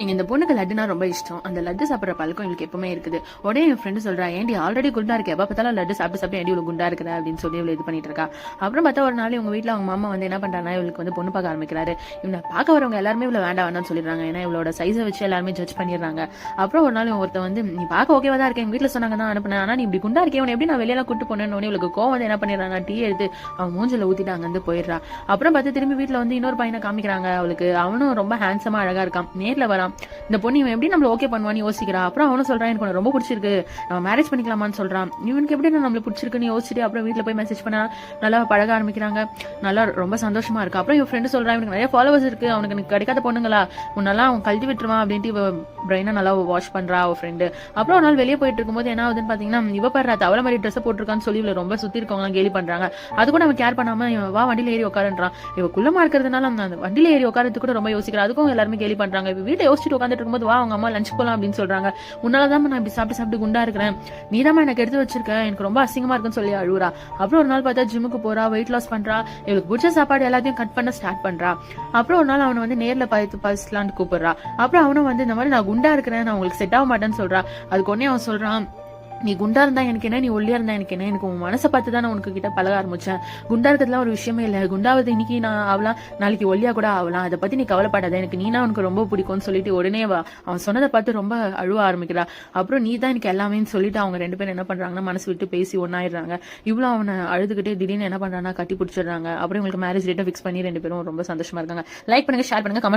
எங்க இந்த பொண்ணுக்கு லட்டுனா ரொம்ப இஷ்டம். அந்த லட்டு சாப்பிட்ற பழக்கம் எங்களுக்கு எப்பவுமே இருக்குது. உடனே என் ஃப்ரெண்டு சொல்றா, ஏன்டி ஆல்ரெடி குண்டா இருக்க, எப்ப பார்த்தாலும் லட்டு சாப்பிட்டு சாப்பிட்டு ஏன்டி இவ்வளவு குண்டா இருக்கிற அப்படின்னு சொல்லி இவ்வளவு இது பண்ணிட்டு இருக்கா. அப்புறம் பார்த்தா ஒரு நாள் உங்க வீட்டுல அவங்க மாமா வந்து என்ன பண்றாங்கன்னா, இவளுக்கு வந்து பொண்ணு பார்க்க ஆரம்பிக்கிறாரு. இவனை பார்க்க வரவங்க எல்லாருமே இவ்வளவு வேண்டாம் வேண்டாம்னு சொல்லிடுறாங்க. ஏன்னா இவளோட சைஸை வச்சு எல்லாருமே ஜட்ஜ் பண்ணிடுறாங்க. அப்புறம் ஒரு நாள் ஒருத்த வந்து, நீ பார்க்க ஓகேவா தான் இருக்கேன், எங்க வீட்டுல சொன்னாங்க தான் அனுப்புனேன், ஆனா நீ இப்படி குண்டா இருக்கே, உன்னை எப்படி நான் வெளியெல்லாம் கூட்டு போனேன்னு இவளுக்கு கோவம் வந்து என்ன பண்ணிடுறாங்க, டீ எடுத்து அவன் மூஞ்சில ஊத்திட்டு அங்க வந்து போயிடுறா. அப்புறம் பார்த்து திரும்பி வீட்டுல வந்து இன்னொரு பையனை காமிக்கிறாங்க. அவளுக்கு அவனும் ரொம்ப ஹேண்ட்ஸமா அழகா இருக்கான். நேர்ல வரான். இந்த பொண்ணு இவன் எப்படி நம்மள ஓகே பண்ணுவான்னு யோசிக்கிறா. அப்புறம் அவனும் சொல்றான், எனக்கு ரொம்ப பிடிச்சிருக்கு, நம்ம மேரேஜ் பண்ணிக்கலாமான்னு சொல்றான். இவனுக்கு எப்படி நம்மளுக்கு பிடிச்சிருக்குன்னு யோசிச்சுட்டு அப்புறம் வீட்டுல போய் மெசேஜ் பண்ணா நல்லா பழக ஆரம்பிக்கிறாங்க. நல்லா ரொம்ப சந்தோஷமா இருக்கு. அப்புறம் இவன் ஃப்ரெண்டு சொல்றான், இவனுக்கு நிறைய ஃபாலோவர்ஸ் இருக்கு, அவனுக்கு எனக்கு கிடைக்காத பொண்ணுங்களா, முன்னெல்லாம் அவன் கழட்டி விட்டுருவான் அப்படின்ட்டு இவ பிரெயினா நல்லா வாஷ் பண்றா அவ ஃப்ரெண்டு. அப்புறம் ஒரு நாள் வெளியே போயிட்டு இருக்கும்போது என்ன ஆகுதுன்னு பாத்தீங்கன்னா, இவ பாரு தவளை மாதிரி ட்ரெஸ் போட்டிருக்கான்னு சொல்லி இவளை ரொம்ப சுத்தி இருக்கவங்க கேலி பண்றாங்க. அது கூட அவன் கேர் பண்ணாம இவன் வா வண்டியில ஏறி உட்காருன்றான். இவ குள்ளமா இருக்கிறதுனால அந்த வண்டியில ஏறி உட்காரத்துக்கு கூட ரொம்ப யோசிக்கிறா. அதுக்கும் எல்லாருமே கேலி பண்றாங்க. இவ வீட்டை யோசிச்சுட்டு உட்காந்துட்டு இருக்கும்போது, வா அவங்க அம்மா லஞ்ச் போலாம் அப்படின்னு சொல்றாங்க. உன்னாலதான் நான் இப்படி சாப்பிட்டு சாப்பிட்டு குண்டா இருக்கிறேன், நீதான் எனக்கு எடுத்து வச்சிருக்கேன், எனக்கு ரொம்ப அசிங்கமா இருக்குன்னு சொல்லி அழுவுறா. அப்புறம் ஒரு நாள் பார்த்தா ஜிம்முக்கு போறா, வெயிட் லாஸ் பண்றா, இவளுக்கு பிடிச்ச சாப்பாடு எல்லாத்தையும் கட் பண்ண ஸ்டார்ட் பண்றா. அப்புறம் ஒரு நாள் அவனை வந்து நேர்ல பார்த்து பஸ்லான்னு கூப்பிடுறா. அப்புறம் அவனும் வந்து இந்த மாதிரி நான் குண்டா இருக்கிறேன், நான் உங்களுக்கு செட் ஆக மாட்டேன்னு சொல்றா. அதுக்கு உடனே அவன் சொல்றான், நீ குண்டா இருந்தா எனக்கு என்ன, நீ ஒல்லியா இருந்தா எனக்கு என்ன, எனக்கு உன் மனசை பார்த்து தான் நான் உனக்கு கிட்ட பழக ஆரம்பிச்சேன். குண்டா இருக்கிறதுலாம் ஒரு விஷயமே இல்லை, குண்டாவது இன்னைக்கு நான் ஆகலாம், நாளைக்கு ஒல்லியா கூட ஆகலாம், அதை பத்தி நீ கவலைப்படாத, எனக்கு நீனா உனக்கு ரொம்ப பிடிக்கும்னு சொல்லிட்டு உடனே அவன் சொன்னதை பார்த்து ரொம்ப அழுவ ஆரம்பிக்கிறா. அப்புறம் நீ தான் எனக்கு எல்லாமே சொல்லிட்டு அவங்க ரெண்டு பேரும் என்ன பண்றாங்கன்னா மனசு விட்டு பேசி ஒன்னாயிடுறாங்க. இவ்வளவு அவனை அழுதுகிட்டே திடீர்னு என்ன பண்றாங்கன்னா கட்டி பிடிச்சிடுறாங்க. அப்புறம் இவங்களுக்கு மேரேஜ் டேட்டை ஃபிக்ஸ் பண்ணி ரெண்டு பேரும் ரொம்ப சந்தோஷமா இருக்காங்க. லைக் பண்ணுங்க, ஷேர் பண்ணுங்க, கமெண்ட்